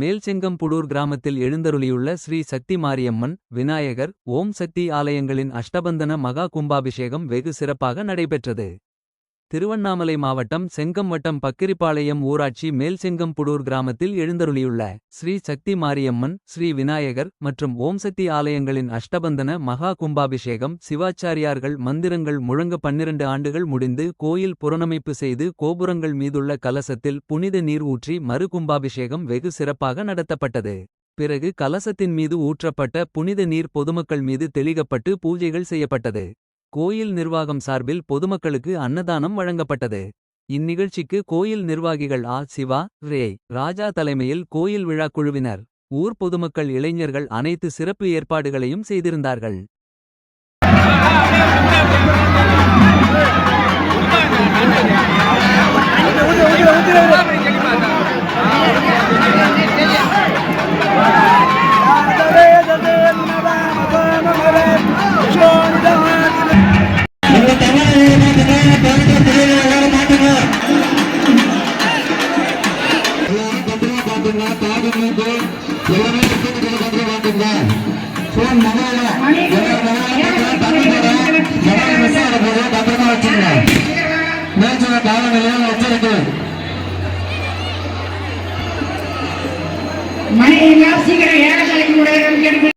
மேல்செங்கம்புடூர் கிராமத்தில் எழுந்தருளியுள்ள ஸ்ரீ சக்தி மாரியம்மன், விநாயகர், ஓம் சக்தி ஆலயங்களின் அஷ்டபந்தன மகா கும்பாபிஷேகம் வெகு சிறப்பாக நடைபெற்றது. திருவண்ணாமலை மாவட்டம் செங்கம் வட்டம் பக்கிரிப்பாளையம் ஊராட்சி மேல்செங்கம்புடூர் கிராமத்தில் எழுந்தருளியுள்ள ஸ்ரீ சக்தி மாரியம்மன், ஸ்ரீ விநாயகர் மற்றும் ஓம் சக்தி ஆலயங்களின் அஷ்டபந்தன மகா கும்பாபிஷேகம் சிவாச்சாரியார்கள் மந்திரங்கள் முழங்க 12 ஆண்டுகள் முடிந்து கோயில் புனரமைப்பு செய்து கோபுரங்கள் மீதுள்ள கலசத்தில் புனித நீர் ஊற்றி மறு கும்பாபிஷேகம் வெகு சிறப்பாக நடத்தப்பட்டது. பிறகு கலசத்தின் மீது ஊற்றப்பட்ட புனித நீர் பொதுமக்கள் மீது தெளிக்கப்பட்டு பூஜைகள் செய்யப்பட்டது. கோயில் நிர்வாகம் சார்பில் பொதுமக்களுக்கு அன்னதானம் வழங்கப்பட்டது. இந்நிகழ்ச்சிக்கு கோயில் நிர்வாகிகள் சிவா, ராஜா தலைமையில் கோயில் விழா குழுவினர், ஊர் பொதுமக்கள், இளைஞர்கள் அனைத்து சிறப்பு ஏற்பாடுகளையும் செய்திருந்தார்கள். மணி சீக்கிரம் ஏக தலைக்கு